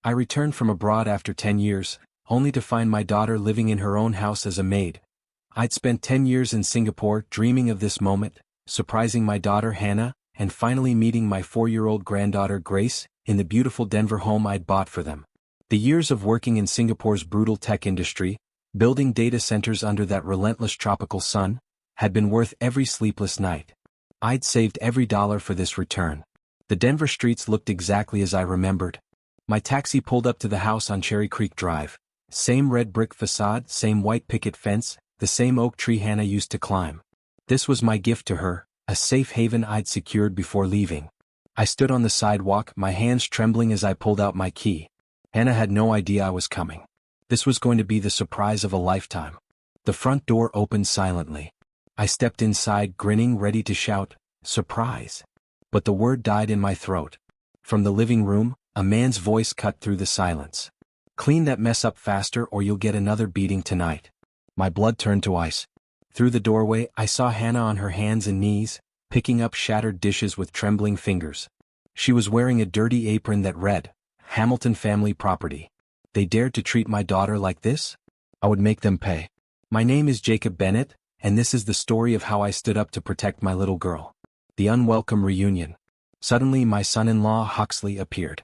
I returned from abroad after 10 years, only to find my daughter living in her own house as a maid. I'd spent 10 years in Singapore dreaming of this moment, surprising my daughter Hannah, and finally meeting my 4-year-old granddaughter Grace, in the beautiful Denver home I'd bought for them. The years of working in Singapore's brutal tech industry, building data centers under that relentless tropical sun, had been worth every sleepless night. I'd saved every dollar for this return. The Denver streets looked exactly as I remembered. My taxi pulled up to the house on Cherry Creek Drive. Same red brick facade, same white picket fence, the same oak tree Hannah used to climb. This was my gift to her, a safe haven I'd secured before leaving. I stood on the sidewalk, my hands trembling as I pulled out my key. Hannah had no idea I was coming. This was going to be the surprise of a lifetime. The front door opened silently. I stepped inside, grinning, ready to shout, "Surprise!" But the word died in my throat. From the living room, a man's voice cut through the silence. "Clean that mess up faster or you'll get another beating tonight." My blood turned to ice. Through the doorway, I saw Hannah on her hands and knees, picking up shattered dishes with trembling fingers. She was wearing a dirty apron that read, "Hamilton Family Property." They dared to treat my daughter like this? I would make them pay. My name is Jacob Bennett, and this is the story of how I stood up to protect my little girl. The unwelcome reunion. Suddenly my son-in-law Huxley appeared.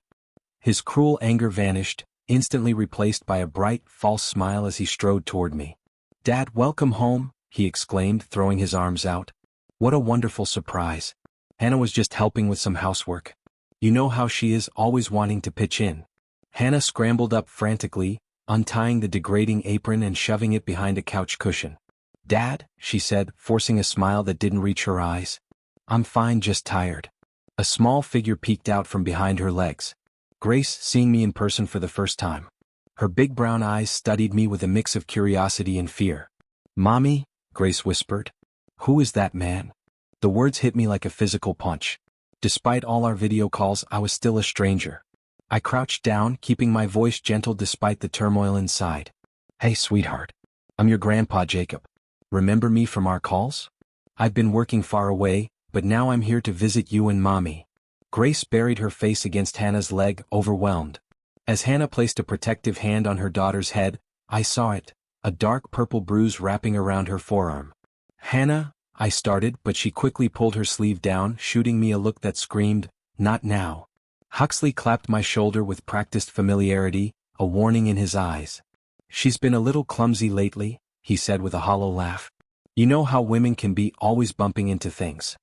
His cruel anger vanished, instantly replaced by a bright, false smile as he strode toward me. "Dad, welcome home," he exclaimed, throwing his arms out. "What a wonderful surprise. Hannah was just helping with some housework. You know how she is, always wanting to pitch in." Hannah scrambled up frantically, untying the degrading apron and shoving it behind a couch cushion. "Dad," she said, forcing a smile that didn't reach her eyes. "I'm fine, just tired." A small figure peeked out from behind her legs. Grace, seeing me in person for the first time. Her big brown eyes studied me with a mix of curiosity and fear. "Mommy," Grace whispered. "Who is that man?" The words hit me like a physical punch. Despite all our video calls, I was still a stranger. I crouched down, keeping my voice gentle despite the turmoil inside. "Hey, sweetheart. I'm your grandpa Jacob. Remember me from our calls? I've been working far away, but now I'm here to visit you and Mommy." Grace buried her face against Hannah's leg, overwhelmed. As Hannah placed a protective hand on her daughter's head, I saw it, a dark purple bruise wrapping around her forearm. "Hannah," I started, but she quickly pulled her sleeve down, shooting me a look that screamed, "Not now." Huxley clapped my shoulder with practiced familiarity, a warning in his eyes. "She's been a little clumsy lately," he said with a hollow laugh. "You know how women can be, always bumping into things."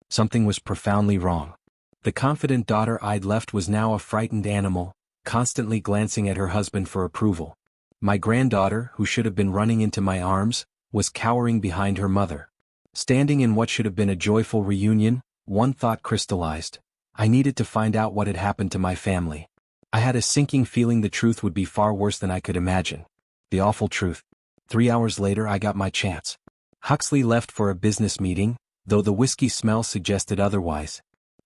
Something was profoundly wrong. The confident daughter I'd left was now a frightened animal, constantly glancing at her husband for approval. My granddaughter, who should have been running into my arms, was cowering behind her mother. Standing in what should have been a joyful reunion, one thought crystallized. I needed to find out what had happened to my family. I had a sinking feeling the truth would be far worse than I could imagine. The awful truth. 3 hours later I got my chance. Huxley left for a business meeting, though the whiskey smell suggested otherwise.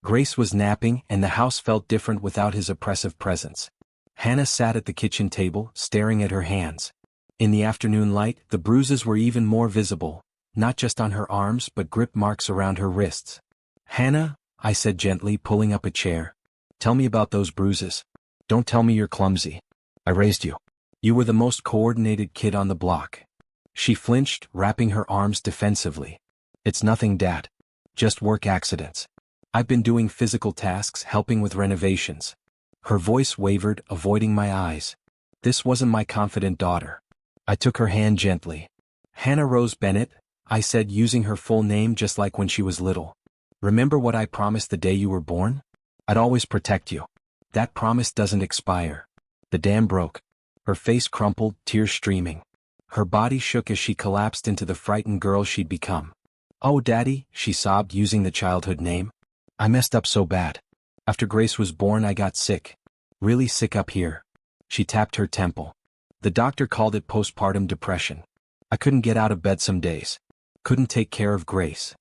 Grace was napping, and the house felt different without his oppressive presence. Hannah sat at the kitchen table, staring at her hands. In the afternoon light, the bruises were even more visible, not just on her arms but grip marks around her wrists. "Hannah," I said gently, pulling up a chair. "Tell me about those bruises. Don't tell me you're clumsy. I raised you. You were the most coordinated kid on the block." She flinched, wrapping her arms defensively. "It's nothing, Dad. Just work accidents. I've been doing physical tasks, helping with renovations." Her voice wavered, avoiding my eyes. This wasn't my confident daughter. I took her hand gently. "Hannah Rose Bennett," I said, using her full name just like when she was little. "Remember what I promised the day you were born? I'd always protect you. That promise doesn't expire." The dam broke. Her face crumpled, tears streaming. Her body shook as she collapsed into the frightened girl she'd become. "Oh, Daddy," she sobbed, using the childhood name. "I messed up so bad. After Grace was born I got sick. Really sick up here." She tapped her temple. "The doctor called it postpartum depression. I couldn't get out of bed some days. Couldn't take care of Grace.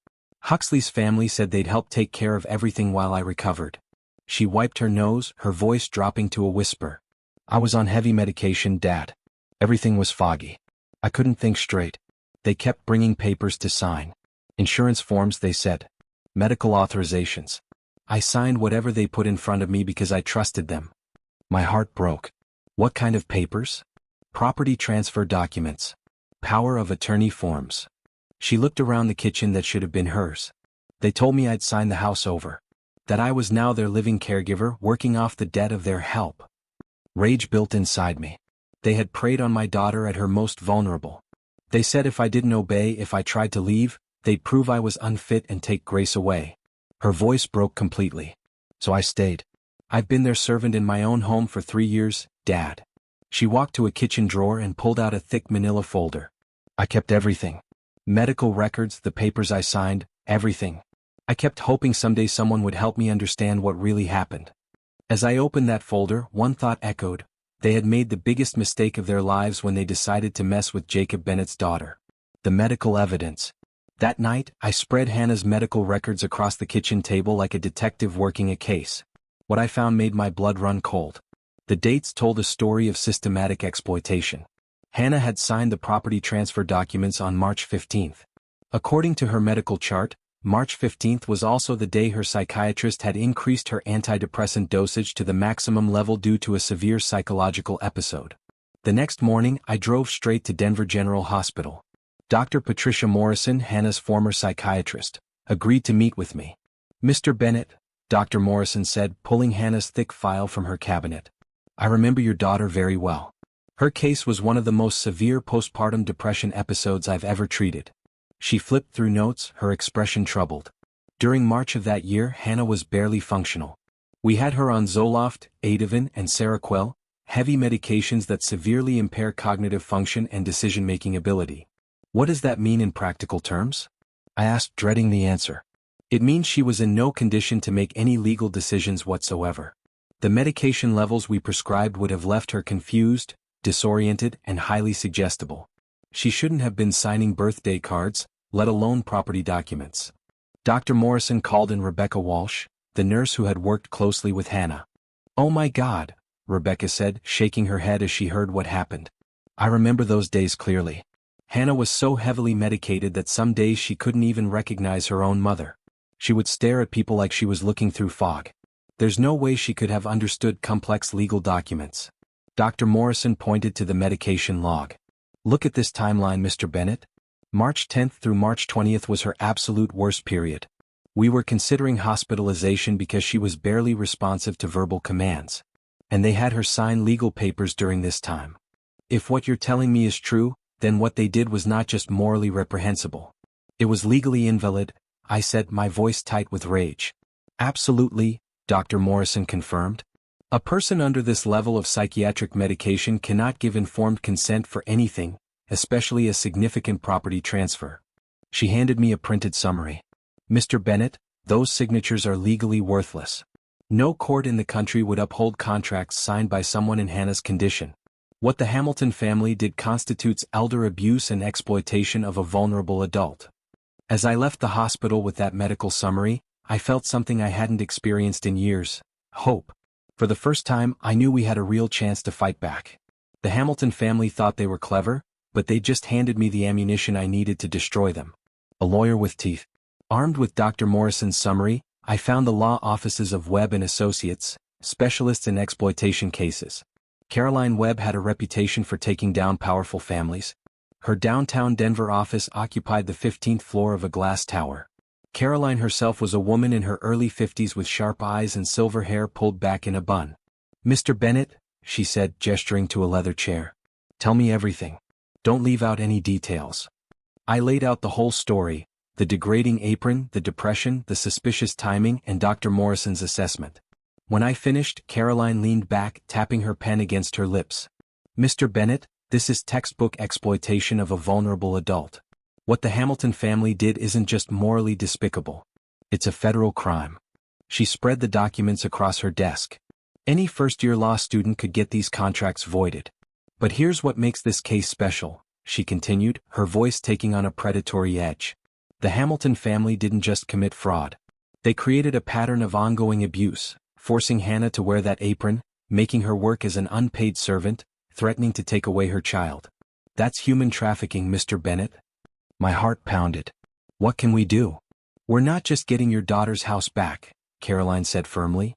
Huxley's family said they'd help take care of everything while I recovered." She wiped her nose, her voice dropping to a whisper. "I was on heavy medication, Dad. Everything was foggy. I couldn't think straight. They kept bringing papers to sign. Insurance forms, they said. Medical authorizations. I signed whatever they put in front of me because I trusted them. My heart broke. What kind of papers? Property transfer documents. Power of attorney forms. She looked around the kitchen that should have been hers. They told me I'd signed the house over. That I was now their living caregiver working off the debt of their help. Rage built inside me. They had preyed on my daughter at her most vulnerable. They said if I didn't obey, if I tried to leave, they'd prove I was unfit and take Grace away. Her voice broke completely. So I stayed. I've been their servant in my own home for 3 years, Dad. She walked to a kitchen drawer and pulled out a thick manila folder. I kept everything. Medical records, the papers I signed, everything. I kept hoping someday someone would help me understand what really happened. As I opened that folder, one thought echoed. They had made the biggest mistake of their lives when they decided to mess with Jacob Bennett's daughter. The medical evidence. That night, I spread Hannah's medical records across the kitchen table like a detective working a case. What I found made my blood run cold. The dates told a story of systematic exploitation. Hannah had signed the property transfer documents on March 15th. According to her medical chart, March 15th was also the day her psychiatrist had increased her antidepressant dosage to the maximum level due to a severe psychological episode. The next morning, I drove straight to Denver General Hospital. Dr. Patricia Morrison, Hannah's former psychiatrist, agreed to meet with me. "Mr. Bennett," Dr. Morrison said, pulling Hannah's thick file from her cabinet. "I remember your daughter very well. Her case was one of the most severe postpartum depression episodes I've ever treated." She flipped through notes, her expression troubled. During March of that year, Hannah was barely functional. We had her on Zoloft, Ativan, and Seroquel, heavy medications that severely impair cognitive function and decision-making ability. "What does that mean in practical terms?" I asked, dreading the answer. "It means she was in no condition to make any legal decisions whatsoever. The medication levels we prescribed would have left her confused, disoriented, and highly suggestible. She shouldn't have been signing birthday cards, let alone property documents." Dr. Morrison called in Rebecca Walsh, the nurse who had worked closely with Hannah. "Oh my God," Rebecca said, shaking her head as she heard what happened. "I remember those days clearly. Hannah was so heavily medicated that some days she couldn't even recognize her own mother. She would stare at people like she was looking through fog. There's no way she could have understood complex legal documents." Dr. Morrison pointed to the medication log. "Look at this timeline, Mr. Bennett. March 10th through March 20th was her absolute worst period. We were considering hospitalization because she was barely responsive to verbal commands. And they had her sign legal papers during this time. If what you're telling me is true, then what they did was not just morally reprehensible. It was legally invalid," I said, my voice tight with rage. "Absolutely," Dr. Morrison confirmed. "A person under this level of psychiatric medication cannot give informed consent for anything, especially a significant property transfer." She handed me a printed summary. "Mr. Bennett, those signatures are legally worthless. No court in the country would uphold contracts signed by someone in Hannah's condition. What the Hamilton family did constitutes elder abuse and exploitation of a vulnerable adult." As I left the hospital with that medical summary, I felt something I hadn't experienced in years: hope. For the first time, I knew we had a real chance to fight back. The Hamilton family thought they were clever, but they just handed me the ammunition I needed to destroy them. A lawyer with teeth. Armed with Dr. Morrison's summary, I found the law offices of Webb and Associates, specialists in exploitation cases. Caroline Webb had a reputation for taking down powerful families. Her downtown Denver office occupied the 15th floor of a glass tower. Caroline herself was a woman in her early 50s with sharp eyes and silver hair pulled back in a bun. "Mr. Bennett," she said, gesturing to a leather chair. "Tell me everything. Don't leave out any details." I laid out the whole story: the degrading apron, the depression, the suspicious timing, and Dr. Morrison's assessment. When I finished, Caroline leaned back, tapping her pen against her lips. "Mr. Bennett, this is textbook exploitation of a vulnerable adult. What the Hamilton family did isn't just morally despicable. It's a federal crime." She spread the documents across her desk. "Any first-year law student could get these contracts voided. But here's what makes this case special," she continued, her voice taking on a predatory edge. "The Hamilton family didn't just commit fraud. They created a pattern of ongoing abuse, forcing Hannah to wear that apron, making her work as an unpaid servant, threatening to take away her child. That's human trafficking, Mr. Bennett." My heart pounded. "What can we do?" "We're not just getting your daughter's house back," Caroline said firmly.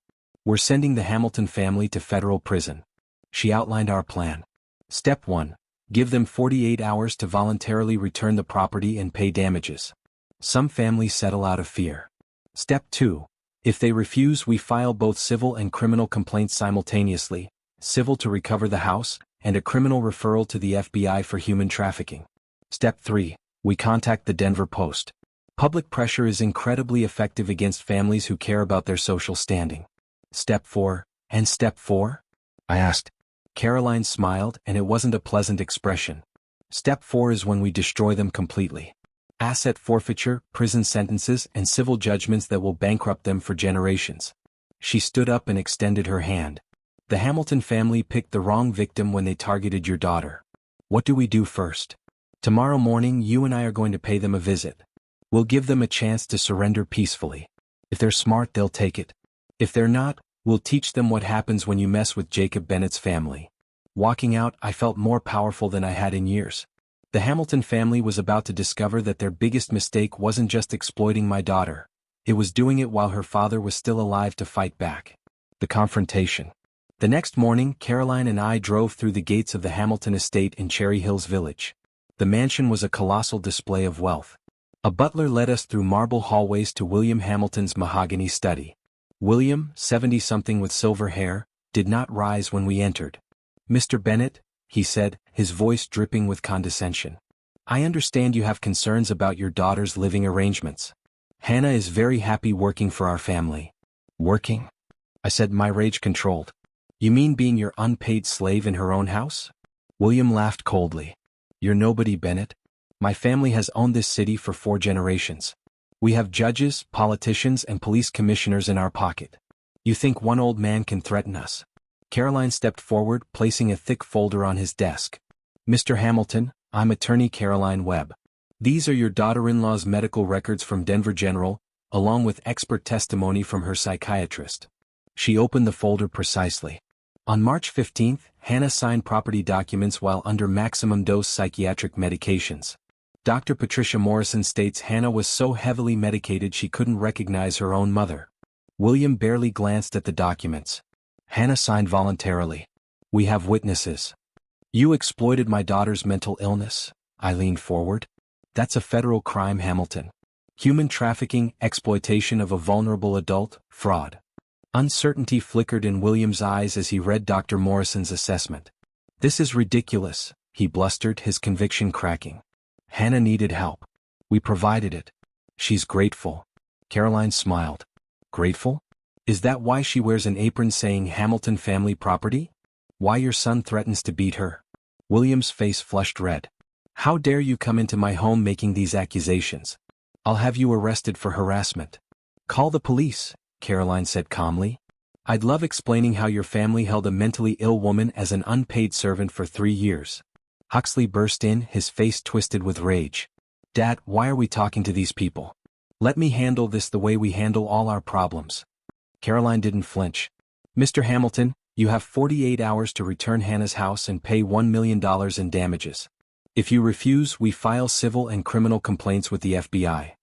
We're sending the Hamilton family to federal prison. She outlined our plan. Step 1. Give them 48 hours to voluntarily return the property and pay damages. Some families settle out of fear. Step 2. If they refuse, we file both civil and criminal complaints simultaneously, civil to recover the house, and a criminal referral to the FBI for human trafficking. Step 3. We contact the Denver Post. Public pressure is incredibly effective against families who care about their social standing. Step 4. And step 4? I asked. Caroline smiled, and it wasn't a pleasant expression. Step 4 is when we destroy them completely. Asset forfeiture, prison sentences, and civil judgments that will bankrupt them for generations. She stood up and extended her hand. The Hamilton family picked the wrong victim when they targeted your daughter. What do we do first? Tomorrow morning, you and I are going to pay them a visit. We'll give them a chance to surrender peacefully. If they're smart, they'll take it. If they're not, we'll teach them what happens when you mess with Jacob Bennett's family. Walking out, I felt more powerful than I had in years. The Hamilton family was about to discover that their biggest mistake wasn't just exploiting my daughter. It was doing it while her father was still alive to fight back. The confrontation. The next morning, Caroline and I drove through the gates of the Hamilton estate in Cherry Hills Village. The mansion was a colossal display of wealth. A butler led us through marble hallways to William Hamilton's mahogany study. William, 70-something with silver hair, did not rise when we entered. "Mr. Bennett," he said, his voice dripping with condescension. "I understand you have concerns about your daughter's living arrangements. Hannah is very happy working for our family." "Working?" I said, my rage controlled. "You mean being your unpaid slave in her own house?" William laughed coldly. "You're nobody, Bennett. My family has owned this city for 4 generations. We have judges, politicians, and police commissioners in our pocket. You think one old man can threaten us?" Caroline stepped forward, placing a thick folder on his desk. "Mr. Hamilton, I'm attorney Caroline Webb. These are your daughter-in-law's medical records from Denver General, along with expert testimony from her psychiatrist." She opened the folder precisely. On March 15, Hannah signed property documents while under maximum dose psychiatric medications. Dr. Patricia Morrison states Hannah was so heavily medicated she couldn't recognize her own mother. William barely glanced at the documents. "Hannah signed voluntarily. We have witnesses." "You exploited my daughter's mental illness," I leaned forward. "That's a federal crime, Hamilton. Human trafficking, exploitation of a vulnerable adult, fraud." Uncertainty flickered in William's eyes as he read Dr. Morrison's assessment. "This is ridiculous," he blustered, his conviction cracking. "Hannah needed help. We provided it. She's grateful." Caroline smiled. "Grateful? Is that why she wears an apron saying Hamilton family property? Why your son threatens to beat her?" William's face flushed red. "How dare you come into my home making these accusations? I'll have you arrested for harassment." "Call the police," Caroline said calmly. "I'd love explaining how your family held a mentally ill woman as an unpaid servant for 3 years. Huxley burst in, his face twisted with rage. "Dad, why are we talking to these people? Let me handle this the way we handle all our problems." Caroline didn't flinch. "Mr. Hamilton, you have 48 hours to return Hannah's house and pay $1 million in damages. If you refuse, we file civil and criminal complaints with the FBI."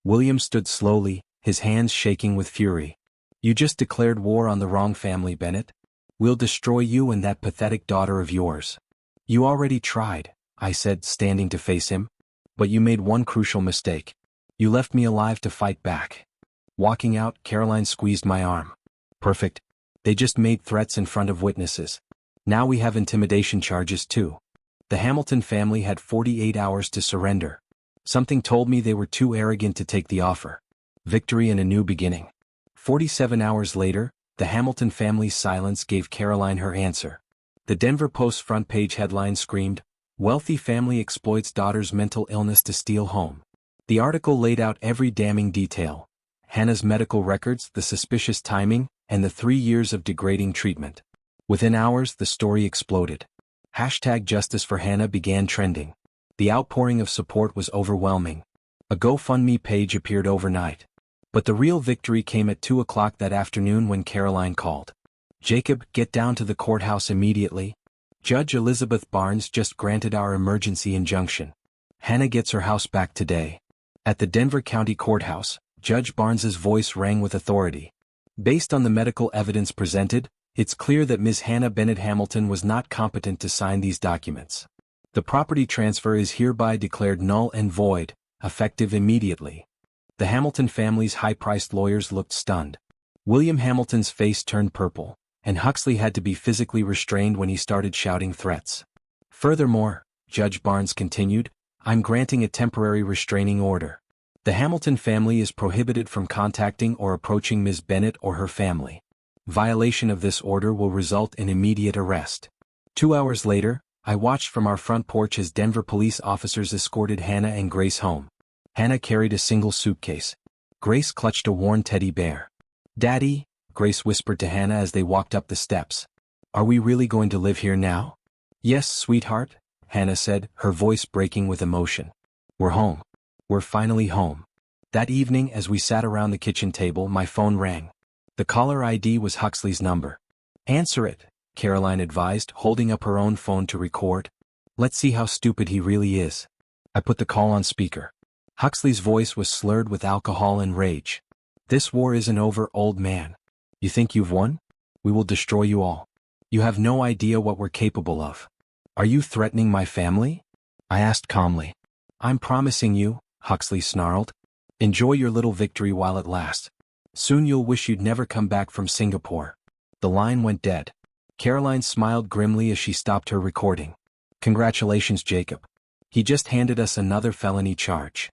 William stood slowly, his hands shaking with fury. "You just declared war on the wrong family, Bennett. We'll destroy you and that pathetic daughter of yours." "You already tried," I said, standing to face him. "But you made one crucial mistake. You left me alive to fight back." Walking out, Caroline squeezed my arm. "Perfect. They just made threats in front of witnesses. Now we have intimidation charges too." The Hamilton family had 48 hours to surrender. Something told me they were too arrogant to take the offer. Victory and a new beginning. 47 hours later, the Hamilton family's silence gave Caroline her answer. The Denver Post's front page headline screamed, "Wealthy family exploits daughter's mental illness to steal home." The article laid out every damning detail. Hannah's medical records, the suspicious timing, and the 3 years of degrading treatment. Within hours, the story exploded. #Justice for Hannah began trending. The outpouring of support was overwhelming. A GoFundMe page appeared overnight. But the real victory came at 2 o'clock that afternoon when Caroline called. "Jacob, get down to the courthouse immediately. Judge Elizabeth Barnes just granted our emergency injunction. Hannah gets her house back today." At the Denver County Courthouse, Judge Barnes's voice rang with authority. Based on the medical evidence presented, it's clear that Ms. Hannah Bennett Hamilton was not competent to sign these documents. The property transfer is hereby declared null and void, effective immediately. The Hamilton family's high-priced lawyers looked stunned. William Hamilton's face turned purple, and Huxley had to be physically restrained when he started shouting threats. Furthermore, Judge Barnes continued, I'm granting a temporary restraining order. The Hamilton family is prohibited from contacting or approaching Ms. Bennett or her family. Violation of this order will result in immediate arrest. 2 hours later, I watched from our front porch as Denver police officers escorted Hannah and Grace home. Hannah carried a single suitcase. Grace clutched a worn teddy bear. Daddy, Grace whispered to Hannah as they walked up the steps. Are we really going to live here now? Yes, sweetheart, Hannah said, her voice breaking with emotion. We're home. We're finally home. That evening, as we sat around the kitchen table, my phone rang. The caller ID was Huxley's number. Answer it, Caroline advised, holding up her own phone to record. Let's see how stupid he really is. I put the call on speaker. Huxley's voice was slurred with alcohol and rage. This war isn't over, old man. You think you've won? We will destroy you all. You have no idea what we're capable of. Are you threatening my family? I asked calmly. I'm promising you, Huxley snarled. Enjoy your little victory while it lasts. Soon you'll wish you'd never come back from Singapore. The line went dead. Caroline smiled grimly as she stopped her recording. Congratulations, Jacob. He just handed us another felony charge.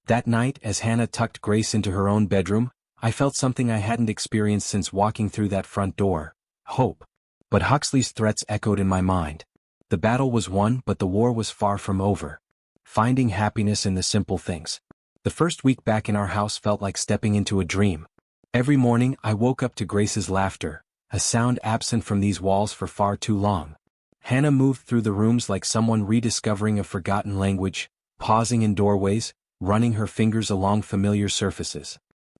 That night, as Hannah tucked Grace into her own bedroom, I felt something I hadn't experienced since walking through that front door: hope. But Huxley's threats echoed in my mind. The battle was won, but the war was far from over. Finding happiness in the simple things. The first week back in our house felt like stepping into a dream. Every morning I woke up to Grace's laughter, a sound absent from these walls for far too long. Hannah moved through the rooms like someone rediscovering a forgotten language, pausing in doorways, running her fingers along familiar surfaces.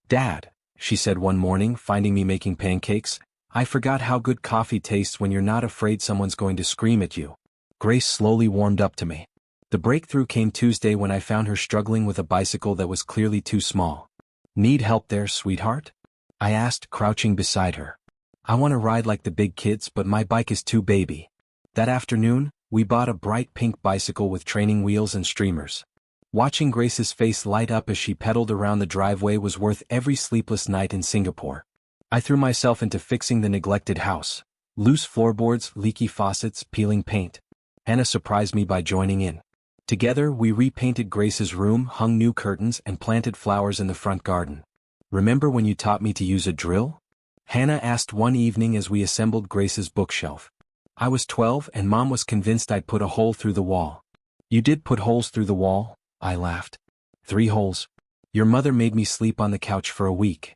Dad, she said one morning, finding me making pancakes, I forgot how good coffee tastes when you're not afraid someone's going to scream at you. Grace slowly warmed up to me. The breakthrough came Tuesday when I found her struggling with a bicycle that was clearly too small. Need help there, sweetheart? I asked, crouching beside her. I want to ride like the big kids, but my bike is too baby. That afternoon, we bought a bright pink bicycle with training wheels and streamers. Watching Grace's face light up as she pedaled around the driveway was worth every sleepless night in Singapore. I threw myself into fixing the neglected house. Loose floorboards, leaky faucets, peeling paint. Hannah surprised me by joining in. Together, we repainted Grace's room, hung new curtains, and planted flowers in the front garden. Remember when you taught me to use a drill? Hannah asked one evening as we assembled Grace's bookshelf. I was 12 and Mom was convinced I'd put a hole through the wall. You did put holes through the wall, I laughed. 3 holes. Your mother made me sleep on the couch for a week.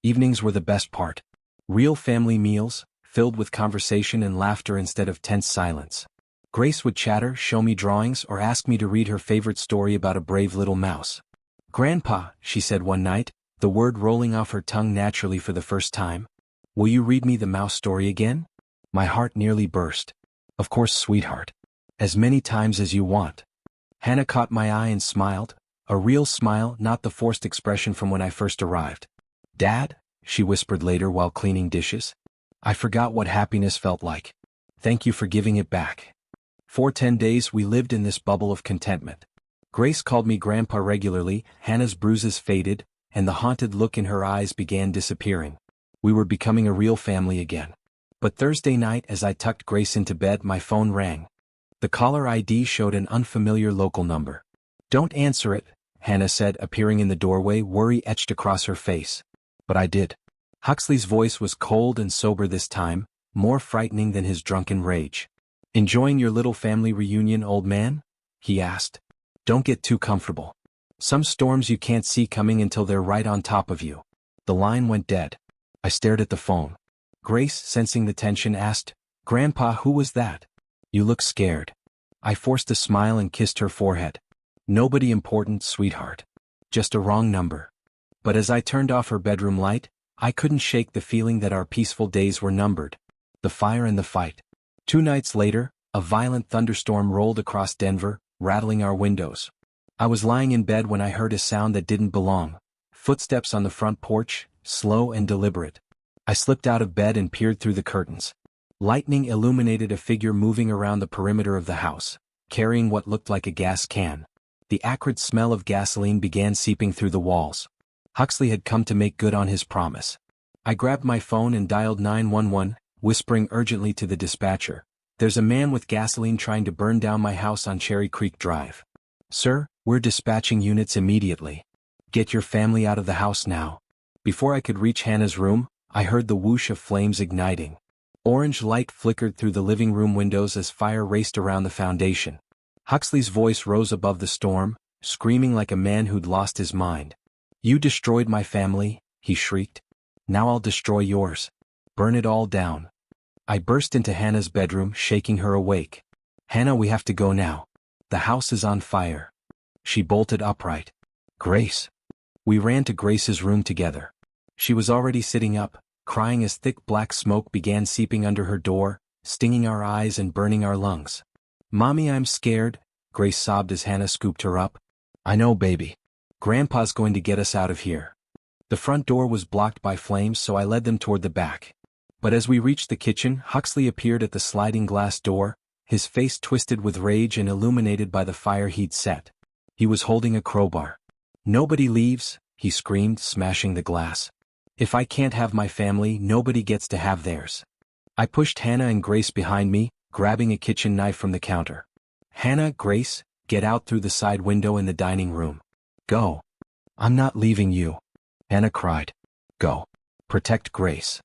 Evenings were the best part. Real family meals, filled with conversation and laughter instead of tense silence. Grace would chatter, show me drawings, or ask me to read her favorite story about a brave little mouse. Grandpa, she said one night, the word rolling off her tongue naturally for the first time, will you read me the mouse story again? My heart nearly burst. Of course, sweetheart. As many times as you want. Hannah caught my eye and smiled, a real smile, not the forced expression from when I first arrived. Dad, she whispered later while cleaning dishes, I forgot what happiness felt like. Thank you for giving it back. For 10 days we lived in this bubble of contentment. Grace called me Grandpa regularly, Hannah's bruises faded, and the haunted look in her eyes began disappearing. We were becoming a real family again. But Thursday night as I tucked Grace into bed, my phone rang. The caller ID showed an unfamiliar local number. Don't answer it, Hannah said, appearing in the doorway, worry etched across her face. But I did. Huxley's voice was cold and sober this time, more frightening than his drunken rage. Enjoying your little family reunion, old man? He asked. Don't get too comfortable. Some storms you can't see coming until they're right on top of you. The line went dead. I stared at the phone. Grace, sensing the tension, asked, Grandpa, who was that? You look scared. I forced a smile and kissed her forehead. Nobody important, sweetheart. Just a wrong number. But as I turned off her bedroom light, I couldn't shake the feeling that our peaceful days were numbered. The fire and the fight. 2 nights later, a violent thunderstorm rolled across Denver, rattling our windows. I was lying in bed when I heard a sound that didn't belong. Footsteps on the front porch, slow and deliberate. I slipped out of bed and peered through the curtains. Lightning illuminated a figure moving around the perimeter of the house, carrying what looked like a gas can. The acrid smell of gasoline began seeping through the walls. Huxley had come to make good on his promise. I grabbed my phone and dialed 911, whispering urgently to the dispatcher, "There's a man with gasoline trying to burn down my house on Cherry Creek Drive." "Sir, we're dispatching units immediately. Get your family out of the house now." Before I could reach Hannah's room, I heard the whoosh of flames igniting. Orange light flickered through the living room windows as fire raced around the foundation. Huxley's voice rose above the storm, screaming like a man who'd lost his mind. "You destroyed my family," he shrieked. "Now I'll destroy yours. Burn it all down." I burst into Hannah's bedroom, shaking her awake. "Hannah, we have to go now. The house is on fire." She bolted upright. "Grace." We ran to Grace's room together. She was already sitting up, crying as thick black smoke began seeping under her door, stinging our eyes and burning our lungs. "Mommy, I'm scared," Grace sobbed as Hannah scooped her up. "I know, baby. Grandpa's going to get us out of here." The front door was blocked by flames, so I led them toward the back. But as we reached the kitchen, Huxley appeared at the sliding glass door, his face twisted with rage and illuminated by the fire he'd set. He was holding a crowbar. "Nobody leaves," he screamed, smashing the glass. "If I can't have my family, nobody gets to have theirs." I pushed Hannah and Grace behind me, grabbing a kitchen knife from the counter. "Hannah, Grace, get out through the side window in the dining room. Go." "I'm not leaving you," Hannah cried. "Go. Protect Grace."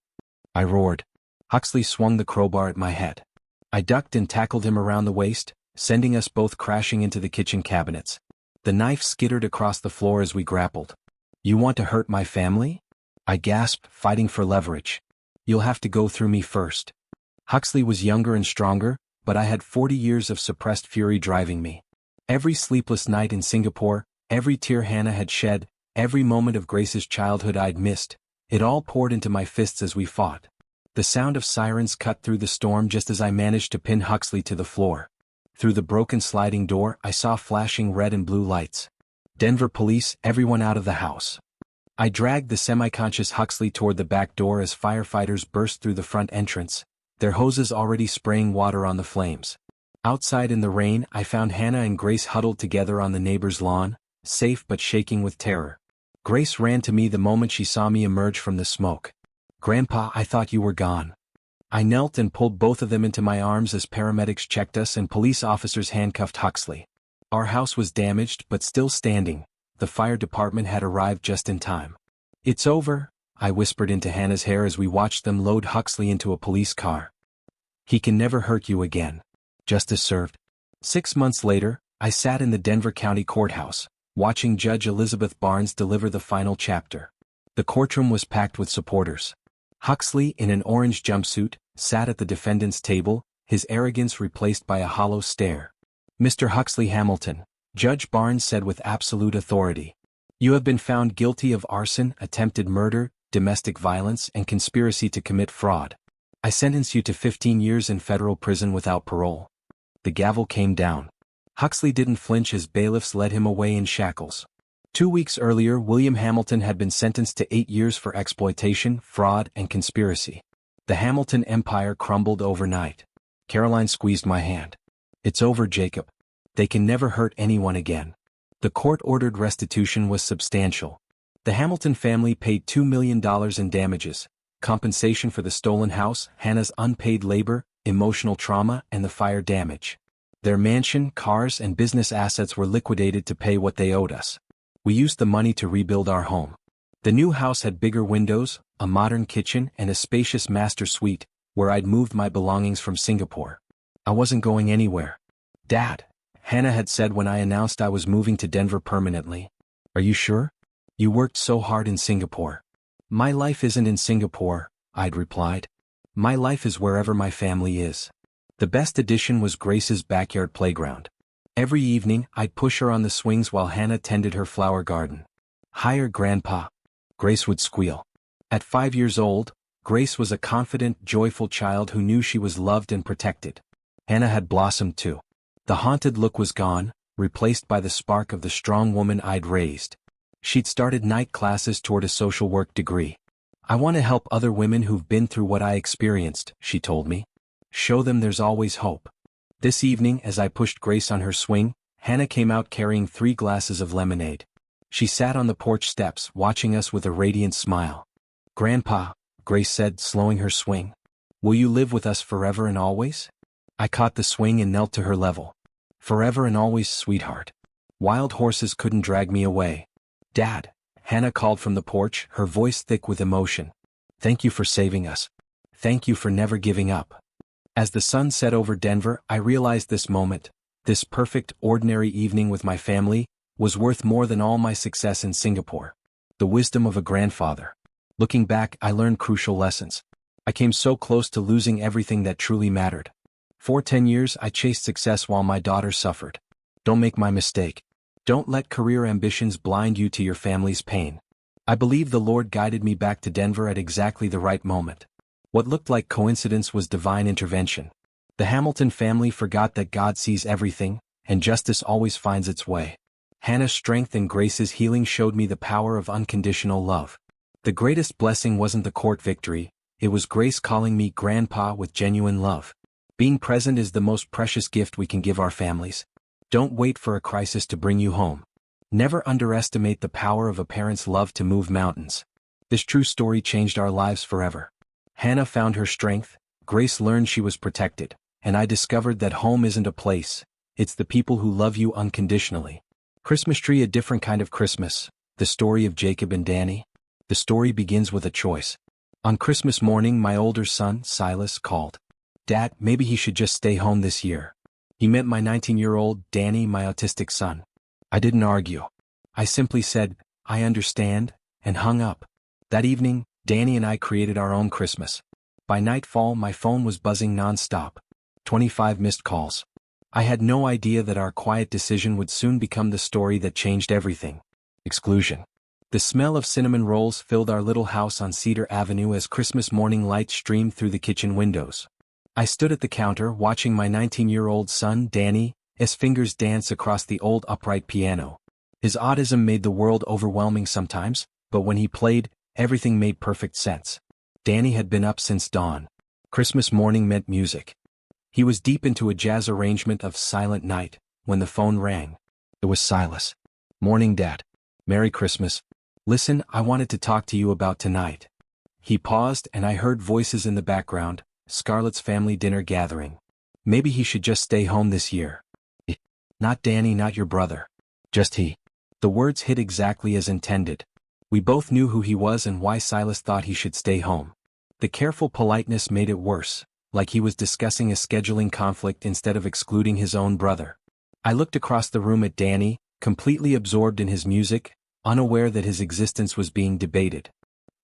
I roared. Huxley swung the crowbar at my head. I ducked and tackled him around the waist, sending us both crashing into the kitchen cabinets. The knife skittered across the floor as we grappled. "You want to hurt my family?" I gasped, fighting for leverage. "You'll have to go through me first." Huxley was younger and stronger, but I had 40 years of suppressed fury driving me. Every sleepless night in Singapore, every tear Hannah had shed, every moment of Grace's childhood I'd missed, it all poured into my fists as we fought. The sound of sirens cut through the storm just as I managed to pin Huxley to the floor. Through the broken sliding door, I saw flashing red and blue lights. "Denver police, everyone out of the house." I dragged the semi-conscious Huxley toward the back door as firefighters burst through the front entrance, their hoses already spraying water on the flames. Outside in the rain, I found Hannah and Grace huddled together on the neighbor's lawn, safe but shaking with terror. Grace ran to me the moment she saw me emerge from the smoke. "Grandpa, I thought you were gone." I knelt and pulled both of them into my arms as paramedics checked us and police officers handcuffed Huxley. Our house was damaged but still standing. The fire department had arrived just in time. "It's over," I whispered into Hannah's hair as we watched them load Huxley into a police car. "He can never hurt you again." Justice served. 6 months later, I sat in the Denver County Courthouse, watching Judge Elizabeth Barnes deliver the final chapter. The courtroom was packed with supporters. Huxley, in an orange jumpsuit, sat at the defendant's table, his arrogance replaced by a hollow stare. "Mr. Huxley Hamilton," Judge Barnes said with absolute authority, "you have been found guilty of arson, attempted murder, domestic violence, and conspiracy to commit fraud. I sentence you to 15 years in federal prison without parole." The gavel came down. Huxley didn't flinch as bailiffs led him away in shackles. 2 weeks earlier, William Hamilton had been sentenced to 8 years for exploitation, fraud, and conspiracy. The Hamilton empire crumbled overnight. Caroline squeezed my hand. "It's over, Jacob. They can never hurt anyone again." The court-ordered restitution was substantial. The Hamilton family paid $2 million in damages, compensation for the stolen house, Hannah's unpaid labor, emotional trauma, and the fire damage. Their mansion, cars, and business assets were liquidated to pay what they owed us. We used the money to rebuild our home. The new house had bigger windows, a modern kitchen, and a spacious master suite, where I'd moved my belongings from Singapore. I wasn't going anywhere. "Dad," Hannah had said when I announced I was moving to Denver permanently. "Are you sure? You worked so hard in Singapore." "My life isn't in Singapore," I'd replied. "My life is wherever my family is." The best addition was Grace's backyard playground. Every evening, I'd push her on the swings while Hannah tended her flower garden. "Higher, Grandpa," Grace would squeal. At 5 years old, Grace was a confident, joyful child who knew she was loved and protected. Hannah had blossomed too. The haunted look was gone, replaced by the spark of the strong woman I'd raised. She'd started night classes toward a social work degree. "I want to help other women who've been through what I experienced," she told me. "Show them there's always hope." This evening, as I pushed Grace on her swing, Hannah came out carrying 3 glasses of lemonade. She sat on the porch steps, watching us with a radiant smile. "Grandpa," Grace said, slowing her swing, "will you live with us forever and always?" I caught the swing and knelt to her level. "Forever and always, sweetheart. Wild horses couldn't drag me away." "Dad," Hannah called from the porch, her voice thick with emotion. "Thank you for saving us. Thank you for never giving up." As the sun set over Denver, I realized this moment, this perfect, ordinary evening with my family, was worth more than all my success in Singapore. The wisdom of a grandfather. Looking back, I learned crucial lessons. I came so close to losing everything that truly mattered. For 10 years, I chased success while my daughter suffered. Don't make my mistake. Don't let career ambitions blind you to your family's pain. I believe the Lord guided me back to Denver at exactly the right moment. What looked like coincidence was divine intervention. The Hamilton family forgot that God sees everything, and justice always finds its way. Hannah's strength and Grace's healing showed me the power of unconditional love. The greatest blessing wasn't the court victory, it was Grace calling me Grandpa with genuine love. Being present is the most precious gift we can give our families. Don't wait for a crisis to bring you home. Never underestimate the power of a parent's love to move mountains. This true story changed our lives forever. Hannah found her strength, Grace learned she was protected, and I discovered that home isn't a place, it's the people who love you unconditionally. Christmas tree, a different kind of Christmas, the story of Jacob and Danny. The story begins with a choice. On Christmas morning, my older son, Silas, called. "Dad, maybe he should just stay home this year." He meant my 19-year-old Danny, my autistic son. I didn't argue. I simply said, "I understand," and hung up. That evening, Danny and I created our own Christmas. By nightfall, my phone was buzzing non-stop. 25 missed calls. I had no idea that our quiet decision would soon become the story that changed everything. Exclusion. The smell of cinnamon rolls filled our little house on Cedar Avenue as Christmas morning light streamed through the kitchen windows. I stood at the counter watching my 19-year-old son, Danny's fingers dance across the old upright piano. His autism made the world overwhelming sometimes, but when he played, everything made perfect sense. Danny had been up since dawn. Christmas morning meant music. He was deep into a jazz arrangement of Silent Night when the phone rang. It was Silas. "Morning, Dad. Merry Christmas. Listen, I wanted to talk to you about tonight." He paused and I heard voices in the background, Scarlett's family dinner gathering. "Maybe he should just stay home this year." "Not Danny, not your brother. Just he." The words hit exactly as intended. We both knew who he was and why Silas thought he should stay home. The careful politeness made it worse, like he was discussing a scheduling conflict instead of excluding his own brother. I looked across the room at Danny, completely absorbed in his music, unaware that his existence was being debated.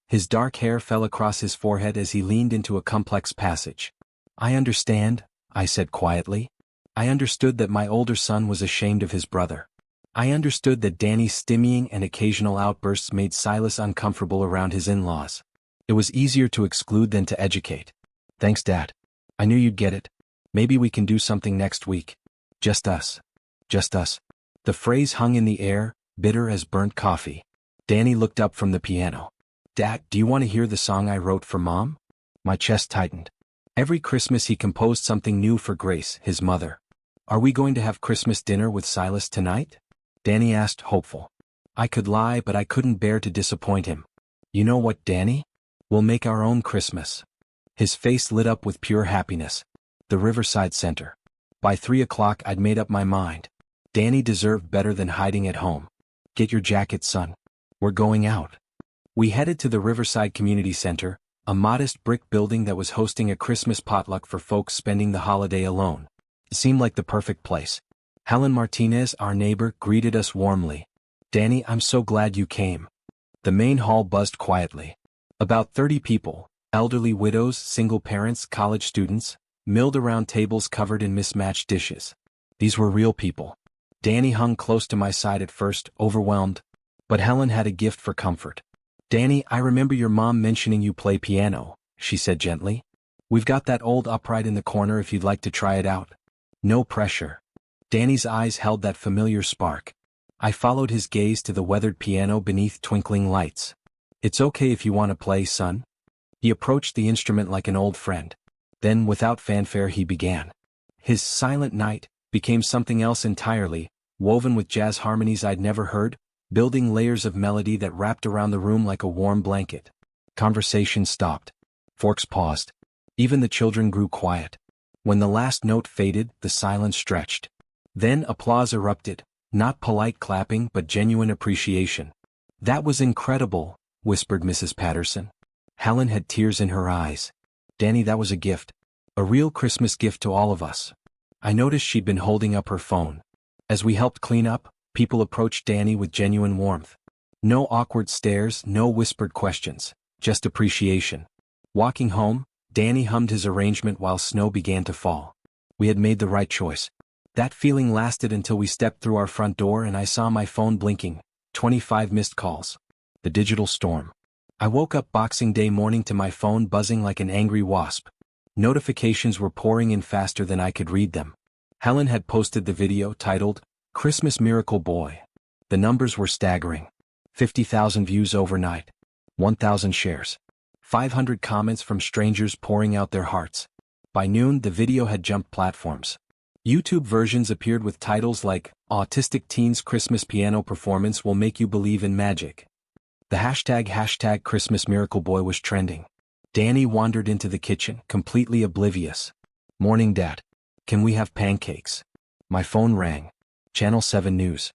His dark hair fell across his forehead as he leaned into a complex passage. "I understand," I said quietly. I understood that my older son was ashamed of his brother. I understood that Danny's stimmying and occasional outbursts made Silas uncomfortable around his in-laws. It was easier to exclude than to educate. "Thanks, Dad. I knew you'd get it. Maybe we can do something next week. Just us. Just us." The phrase hung in the air, bitter as burnt coffee. Danny looked up from the piano. "Dad, do you want to hear the song I wrote for Mom?" My chest tightened. Every Christmas he composed something new for Grace, his mother. "Are we going to have Christmas dinner with Silas tonight?" Danny asked, hopeful. I could lie, but I couldn't bear to disappoint him. "You know what, Danny? We'll make our own Christmas." His face lit up with pure happiness. The Riverside Center. By 3 o'clock I'd made up my mind. Danny deserved better than hiding at home. "Get your jacket, son. We're going out." We headed to the Riverside Community Center, a modest brick building that was hosting a Christmas potluck for folks spending the holiday alone. It seemed like the perfect place. Helen Martinez, our neighbor, greeted us warmly. "Danny, I'm so glad you came." The main hall buzzed quietly. About 30 people, elderly widows, single parents, college students, milled around tables covered in mismatched dishes. These were real people. Danny hung close to my side at first, overwhelmed. But Helen had a gift for comfort. "Danny, I remember your mom mentioning you play piano," she said gently. "We've got that old upright in the corner if you'd like to try it out. No pressure." Danny's eyes held that familiar spark. I followed his gaze to the weathered piano beneath twinkling lights. "It's okay if you want to play, son." He approached the instrument like an old friend. Then, without fanfare, he began. His Silent Night became something else entirely, woven with jazz harmonies I'd never heard, building layers of melody that wrapped around the room like a warm blanket. Conversation stopped. Forks paused. Even the children grew quiet. When the last note faded, the silence stretched. Then applause erupted, not polite clapping but genuine appreciation. "That was incredible," whispered Mrs. Patterson. Helen had tears in her eyes. "Danny, that was a gift. A real Christmas gift to all of us." I noticed she'd been holding up her phone. As we helped clean up, people approached Danny with genuine warmth. No awkward stares, no whispered questions, just appreciation. Walking home, Danny hummed his arrangement while snow began to fall. We had made the right choice. That feeling lasted until we stepped through our front door and I saw my phone blinking, 25 missed calls. The digital storm. I woke up Boxing Day morning to my phone buzzing like an angry wasp. Notifications were pouring in faster than I could read them. Helen had posted the video titled, "Christmas Miracle Boy." The numbers were staggering. 50,000 views overnight. 1,000 shares. 500 comments from strangers pouring out their hearts. By noon, the video had jumped platforms. YouTube versions appeared with titles like, "Autistic Teen's Christmas Piano Performance Will Make You Believe in Magic." The hashtag Christmas Miracle Boy was trending. Danny wandered into the kitchen, completely oblivious. "Morning, Dad. Can we have pancakes?" My phone rang. Channel 7 News.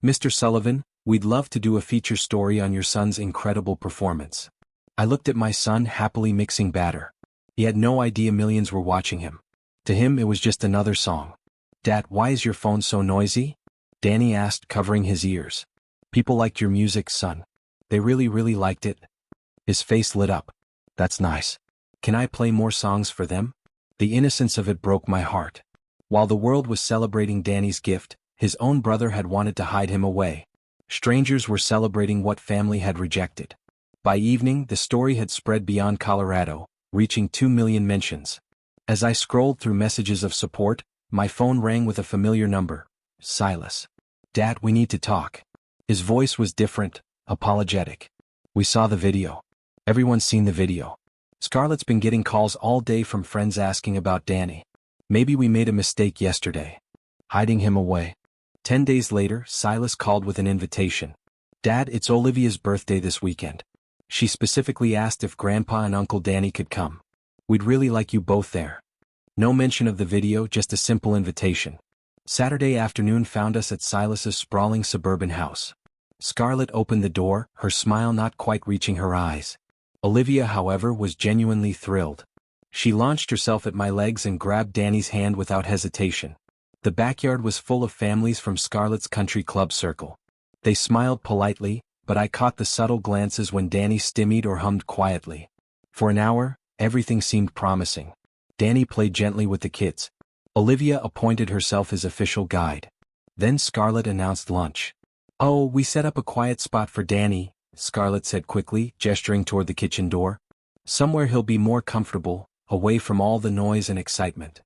"Mr. Sullivan, we'd love to do a feature story on your son's incredible performance." I looked at my son happily mixing batter. He had no idea millions were watching him. To him it was just another song. "Dad, why is your phone so noisy?" Danny asked, covering his ears. "People liked your music, son. They really liked it." His face lit up. "That's nice. Can I play more songs for them?" The innocence of it broke my heart. While the world was celebrating Danny's gift, his own brother had wanted to hide him away. Strangers were celebrating what family had rejected. By evening, the story had spread beyond Colorado, reaching 2 million mentions. As I scrolled through messages of support, my phone rang with a familiar number. Silas. "Dad, we need to talk." His voice was different, apologetic. "We saw the video. Everyone's seen the video. Scarlett's been getting calls all day from friends asking about Danny. Maybe we made a mistake yesterday. Hiding him away." 10 days later, Silas called with an invitation. "Dad, it's Olivia's birthday this weekend. She specifically asked if Grandpa and Uncle Danny could come. We'd really like you both there." No mention of the video, just a simple invitation. Saturday afternoon found us at Silas's sprawling suburban house. Scarlett opened the door, her smile not quite reaching her eyes. Olivia, however, was genuinely thrilled. She launched herself at my legs and grabbed Danny's hand without hesitation. The backyard was full of families from Scarlett's country club circle. They smiled politely, but I caught the subtle glances when Danny stimmied or hummed quietly. For an hour, everything seemed promising. Danny played gently with the kids. Olivia appointed herself his official guide. Then Scarlett announced lunch. "Oh, we set up a quiet spot for Danny," Scarlett said quickly, gesturing toward the kitchen door. "Somewhere he'll be more comfortable, away from all the noise and excitement."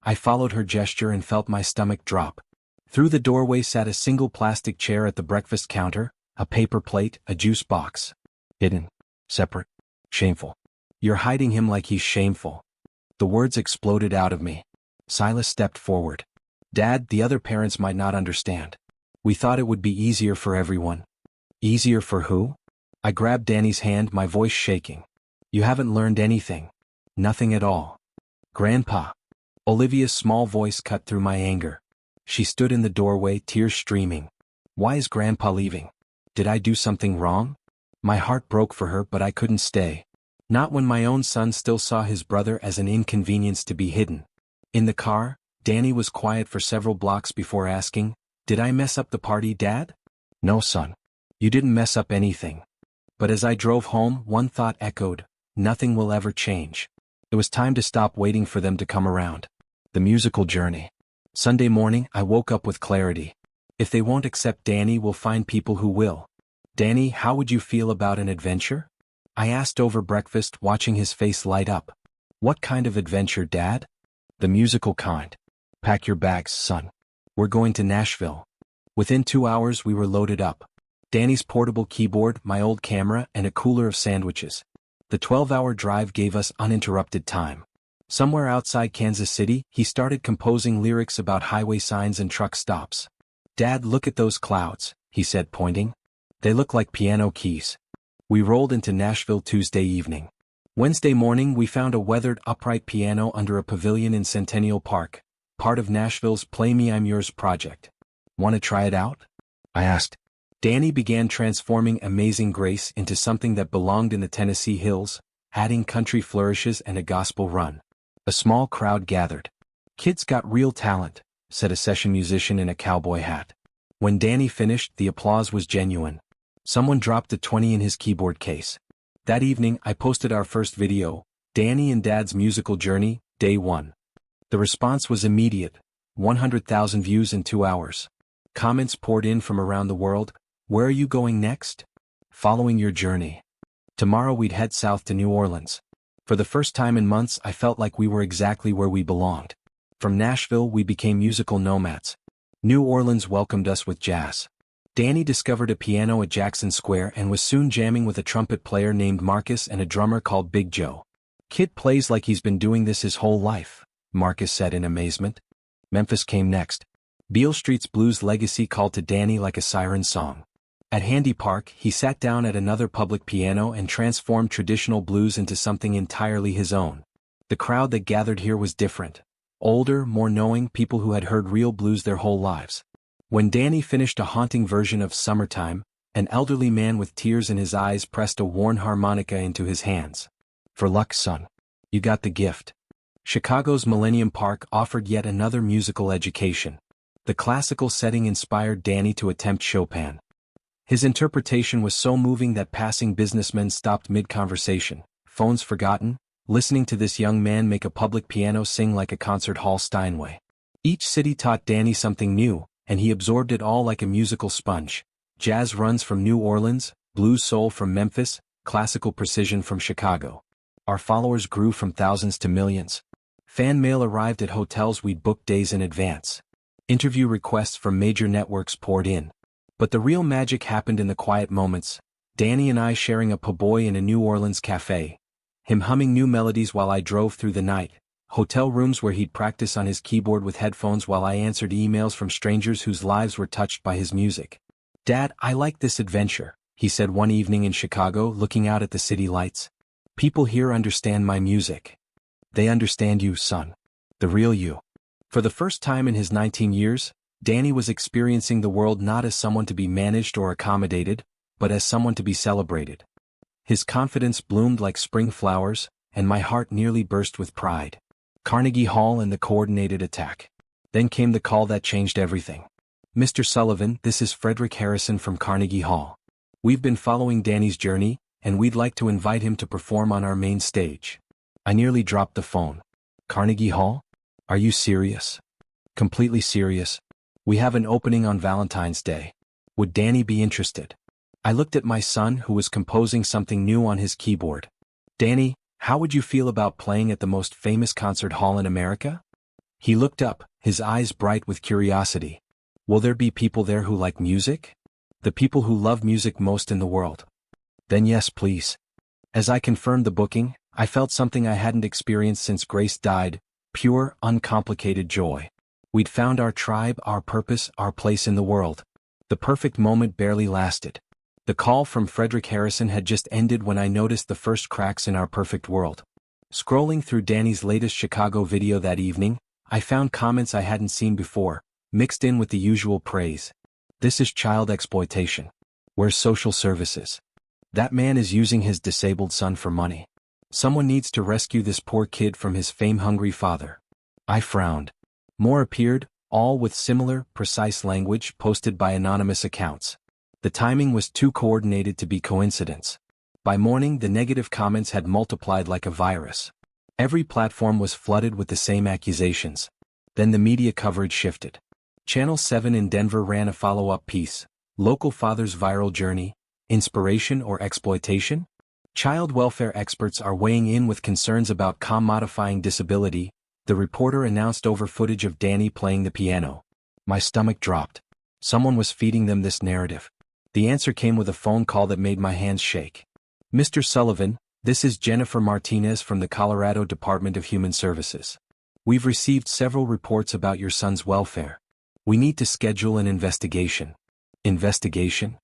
I followed her gesture and felt my stomach drop. Through the doorway sat a single plastic chair at the breakfast counter, a paper plate, a juice box. Hidden. Separate. Shameful. "You're hiding him like he's shameful." The words exploded out of me. Silas stepped forward. "Dad, the other parents might not understand. We thought it would be easier for everyone." "Easier for who?" I grabbed Danny's hand, my voice shaking. "You haven't learned anything. Nothing at all." "Grandpa." Olivia's small voice cut through my anger. She stood in the doorway, tears streaming. "Why is Grandpa leaving? Did I do something wrong?" My heart broke for her, but I couldn't stay. Not when my own son still saw his brother as an inconvenience to be hidden. In the car, Danny was quiet for several blocks before asking, "Did I mess up the party, Dad?" "No, son. You didn't mess up anything." But as I drove home, one thought echoed, nothing will ever change. It was time to stop waiting for them to come around. The musical journey. Sunday morning, I woke up with clarity. If they won't accept Danny, we'll find people who will. "Danny, how would you feel about an adventure?" I asked over breakfast, watching his face light up. "What kind of adventure, Dad?" "The musical kind. Pack your bags, son. We're going to Nashville. Within 2 hours we were loaded up. Danny's portable keyboard, my old camera, and a cooler of sandwiches. The 12-hour drive gave us uninterrupted time. Somewhere outside Kansas City, he started composing lyrics about highway signs and truck stops. "Dad, look at those clouds," he said, pointing. "They look like piano keys." We rolled into Nashville Tuesday evening. Wednesday morning we found a weathered upright piano under a pavilion in Centennial Park, part of Nashville's Play Me I'm Yours project. "Want to try it out?" I asked. Danny began transforming Amazing Grace into something that belonged in the Tennessee hills, adding country flourishes and a gospel run. A small crowd gathered. "Kid's got real talent," said a session musician in a cowboy hat. When Danny finished, the applause was genuine. Someone dropped a 20 in his keyboard case. That evening, I posted our first video, Danny and Dad's Musical Journey, Day 1. The response was immediate, 100,000 views in 2 hours. Comments poured in from around the world. "Where are you going next?" "Following your journey." Tomorrow we'd head south to New Orleans. For the first time in months I felt like we were exactly where we belonged. From Nashville we became musical nomads. New Orleans welcomed us with jazz. Danny discovered a piano at Jackson Square and was soon jamming with a trumpet player named Marcus and a drummer called Big Joe. "Kid plays like he's been doing this his whole life," Marcus said in amazement. Memphis came next. Beale Street's blues legacy called to Danny like a siren song. At Handy Park, he sat down at another public piano and transformed traditional blues into something entirely his own. The crowd that gathered here was different. Older, more knowing people who had heard real blues their whole lives. When Danny finished a haunting version of Summertime, an elderly man with tears in his eyes pressed a worn harmonica into his hands. "For luck, son. You got the gift." Chicago's Millennium Park offered yet another musical education. The classical setting inspired Danny to attempt Chopin. His interpretation was so moving that passing businessmen stopped mid-conversation, phones forgotten, listening to this young man make a public piano sing like a concert hall Steinway. Each city taught Danny something new, and he absorbed it all like a musical sponge. Jazz runs from New Orleans, blues soul from Memphis, classical precision from Chicago. Our followers grew from thousands to millions. Fan mail arrived at hotels we'd booked days in advance. Interview requests from major networks poured in. But the real magic happened in the quiet moments, Danny and I sharing a po' boy in a New Orleans cafe, him humming new melodies while I drove through the night, hotel rooms where he'd practice on his keyboard with headphones while I answered emails from strangers whose lives were touched by his music. "Dad, I like this adventure," he said one evening in Chicago looking out at the city lights. "People here understand my music. They understand you, son. The real you." For the first time in his 19 years, Danny was experiencing the world not as someone to be managed or accommodated, but as someone to be celebrated. His confidence bloomed like spring flowers, and my heart nearly burst with pride. Carnegie Hall and the coordinated attack. Then came the call that changed everything. "Mr. Sullivan, this is Frederick Harrison from Carnegie Hall. We've been following Danny's journey, and we'd like to invite him to perform on our main stage." I nearly dropped the phone. "Carnegie Hall? Are you serious?" "Completely serious. We have an opening on Valentine's Day. Would Danny be interested?" I looked at my son who was composing something new on his keyboard. "Danny, how would you feel about playing at the most famous concert hall in America?" He looked up, his eyes bright with curiosity. "Will there be people there who like music? The people who love music most in the world?" "Then yes, please." As I confirmed the booking, I felt something I hadn't experienced since Grace died, pure, uncomplicated joy. We'd found our tribe, our purpose, our place in the world. The perfect moment barely lasted. The call from Frederick Harrison had just ended when I noticed the first cracks in our perfect world. Scrolling through Danny's latest Chicago video that evening, I found comments I hadn't seen before, mixed in with the usual praise. "This is child exploitation. Where's social services? That man is using his disabled son for money. Someone needs to rescue this poor kid from his fame-hungry father." I frowned. More appeared, all with similar, precise language posted by anonymous accounts. The timing was too coordinated to be coincidence. By morning the negative comments had multiplied like a virus. Every platform was flooded with the same accusations. Then the media coverage shifted. Channel 7 in Denver ran a follow-up piece, "Local Father's Viral Journey, Inspiration or Exploitation?" Child welfare experts are weighing in with concerns about commodifying disability, the reporter announced over footage of Danny playing the piano. My stomach dropped. Someone was feeding them this narrative. The answer came with a phone call that made my hands shake. "Mr. Sullivan, this is Jennifer Martinez from the Colorado Department of Human Services. We've received several reports about your son's welfare. We need to schedule an investigation." "Investigation?"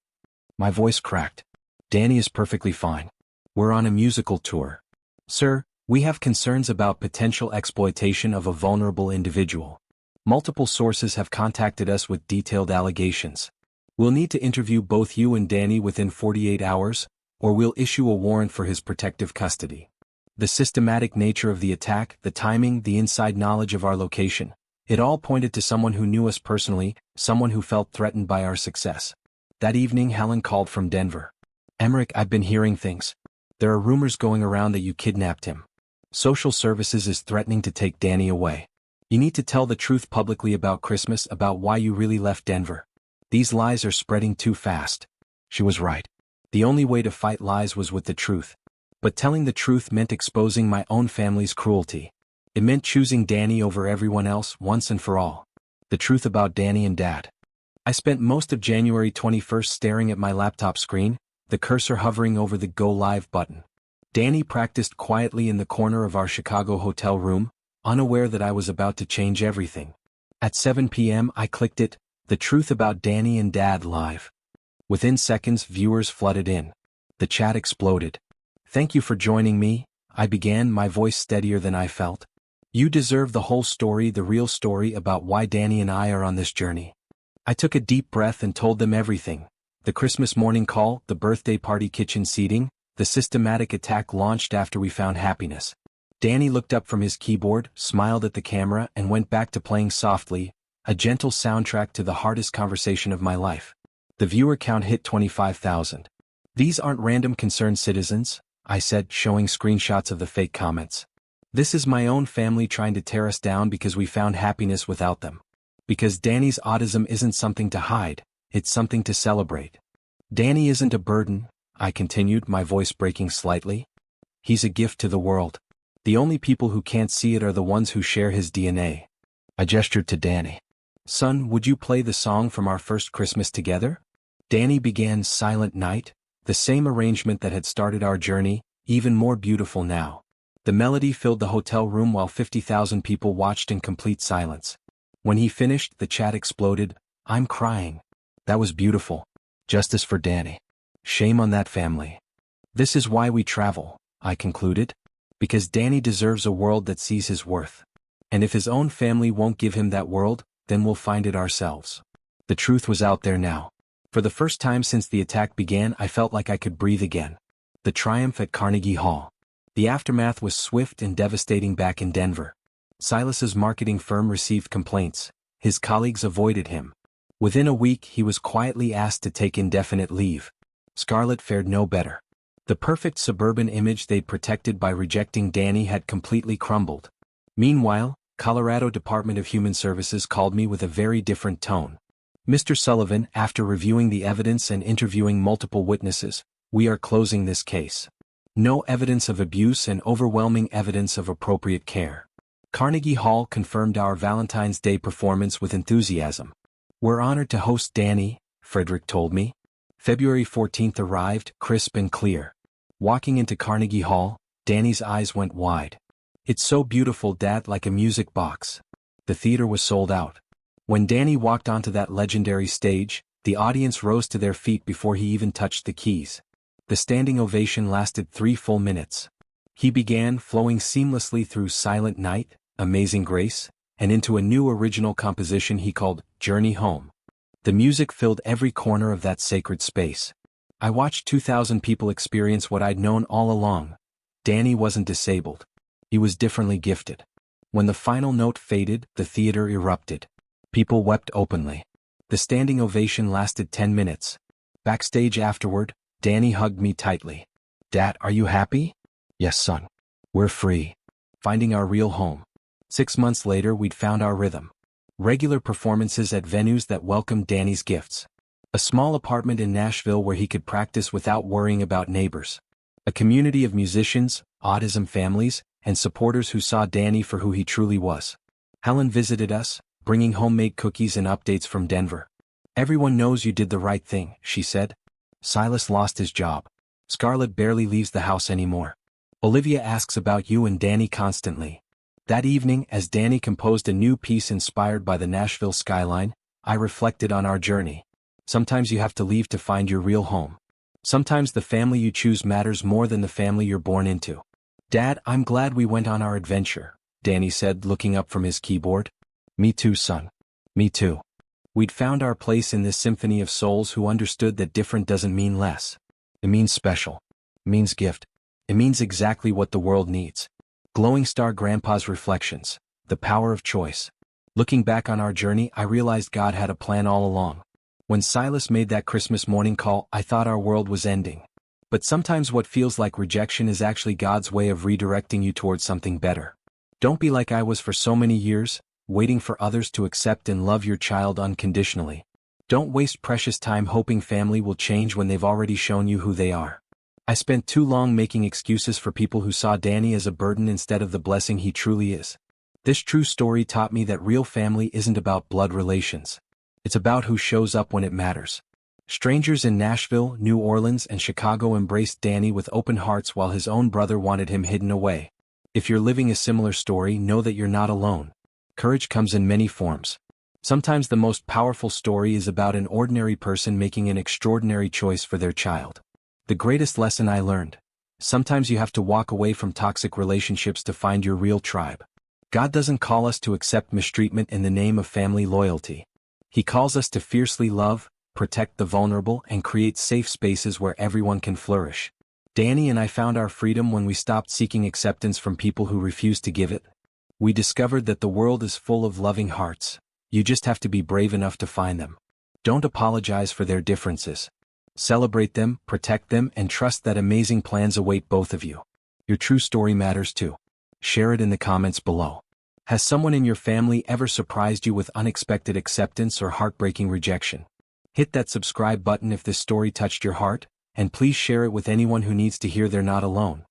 My voice cracked. "Danny is perfectly fine. We're on a musical tour. Sir, we have concerns about potential exploitation of a vulnerable individual. Multiple sources have contacted us with detailed allegations. We'll need to interview both you and Danny within 48 hours, or we'll issue a warrant for his protective custody. The systematic nature of the attack, the timing, the inside knowledge of our location, it all pointed to someone who knew us personally, someone who felt threatened by our success." That evening Helen called from Denver. "Emmerich, I've been hearing things. There are rumors going around that you kidnapped him. Social services is threatening to take Danny away. You need to tell the truth publicly about Christmas, about why you really left Denver. These lies are spreading too fast." She was right. The only way to fight lies was with the truth. But telling the truth meant exposing my own family's cruelty. It meant choosing Danny over everyone else once and for all. The truth about Danny and Dad. I spent most of January 21st staring at my laptop screen, the cursor hovering over the Go Live button. Danny practiced quietly in the corner of our Chicago hotel room, unaware that I was about to change everything. At 7 p.m. I clicked it, "The Truth About Danny and Dad Live." Within seconds viewers flooded in. The chat exploded. "Thank you for joining me," I began, my voice steadier than I felt. "You deserve the whole story, the real story about why Danny and I are on this journey." I took a deep breath and told them everything. The Christmas morning call, the birthday party kitchen seating, the systematic attack launched after we found happiness. Danny looked up from his keyboard, smiled at the camera, and went back to playing softly, a gentle soundtrack to the hardest conversation of my life. The viewer count hit 25,000. "These aren't random concerned citizens," I said, showing screenshots of the fake comments. "This is my own family trying to tear us down because we found happiness without them. Because Danny's autism isn't something to hide, it's something to celebrate. Danny isn't a burden," I continued, my voice breaking slightly. "He's a gift to the world. The only people who can't see it are the ones who share his DNA." I gestured to Danny. "Son, would you play the song from our first Christmas together?" Danny began Silent Night, the same arrangement that had started our journey, even more beautiful now. The melody filled the hotel room while 50,000 people watched in complete silence. When he finished, the chat exploded. "I'm crying. That was beautiful. Justice for Danny. Shame on that family. This is why we travel," I concluded. "Because Danny deserves a world that sees his worth. And if his own family won't give him that world, then we'll find it ourselves." The truth was out there now. For the first time since the attack began, I felt like I could breathe again. The triumph at Carnegie Hall. The aftermath was swift and devastating back in Denver. Silas's marketing firm received complaints. His colleagues avoided him. Within a week he was quietly asked to take indefinite leave. Scarlett fared no better. The perfect suburban image they'd protected by rejecting Danny had completely crumbled. Meanwhile, Colorado Department of Human Services called me with a very different tone. "Mr. Sullivan, after reviewing the evidence and interviewing multiple witnesses, we are closing this case. No evidence of abuse and overwhelming evidence of appropriate care." Carnegie Hall confirmed our Valentine's Day performance with enthusiasm. "We're honored to host Danny," Frederick told me. February 14th arrived, crisp and clear. Walking into Carnegie Hall, Danny's eyes went wide. "It's so beautiful, Dad, like a music box." The theater was sold out. When Danny walked onto that legendary stage, the audience rose to their feet before he even touched the keys. The standing ovation lasted 3 full minutes. He began flowing seamlessly through Silent Night, Amazing Grace, and into a new original composition he called Journey Home. The music filled every corner of that sacred space. I watched 2,000 people experience what I'd known all along. Danny wasn't disabled. He was differently gifted. When the final note faded, the theater erupted. People wept openly. The standing ovation lasted 10 minutes. Backstage afterward, Danny hugged me tightly. "Dad, are you happy?" "Yes, son. We're free. Finding our real home." 6 months later we'd found our rhythm. Regular performances at venues that welcomed Danny's gifts. A small apartment in Nashville where he could practice without worrying about neighbors. A community of musicians, autism families, and supporters who saw Danny for who he truly was. Helen visited us, bringing homemade cookies and updates from Denver. "Everyone knows you did the right thing," she said. "Silas lost his job. Scarlett barely leaves the house anymore. Olivia asks about you and Danny constantly." That evening, as Danny composed a new piece inspired by the Nashville skyline, I reflected on our journey. Sometimes you have to leave to find your real home. Sometimes the family you choose matters more than the family you're born into. "Dad, I'm glad we went on our adventure," Danny said, looking up from his keyboard. "Me too, son. Me too. We'd found our place in this symphony of souls who understood that different doesn't mean less. It means special. It means gift. It means exactly what the world needs." Glowing Star Grandpa's Reflections, The Power of Choice. Looking back on our journey, I realized God had a plan all along. When Silas made that Christmas morning call, I thought our world was ending. But sometimes what feels like rejection is actually God's way of redirecting you towards something better. Don't be like I was for so many years, waiting for others to accept and love your child unconditionally. Don't waste precious time hoping family will change when they've already shown you who they are. I spent too long making excuses for people who saw Danny as a burden instead of the blessing he truly is. This true story taught me that real family isn't about blood relations. It's about who shows up when it matters. Strangers in Nashville, New Orleans, and Chicago embraced Danny with open hearts while his own brother wanted him hidden away. If you're living a similar story, know that you're not alone. Courage comes in many forms. Sometimes the most powerful story is about an ordinary person making an extraordinary choice for their child. The greatest lesson I learned: sometimes you have to walk away from toxic relationships to find your real tribe. God doesn't call us to accept mistreatment in the name of family loyalty. He calls us to fiercely love, protect the vulnerable, and create safe spaces where everyone can flourish. Danny and I found our freedom when we stopped seeking acceptance from people who refused to give it. We discovered that the world is full of loving hearts. You just have to be brave enough to find them. Don't apologize for their differences. Celebrate them, protect them, and trust that amazing plans await both of you. Your true story matters too. Share it in the comments below. Has someone in your family ever surprised you with unexpected acceptance or heartbreaking rejection? Hit that subscribe button if this story touched your heart, and please share it with anyone who needs to hear they're not alone.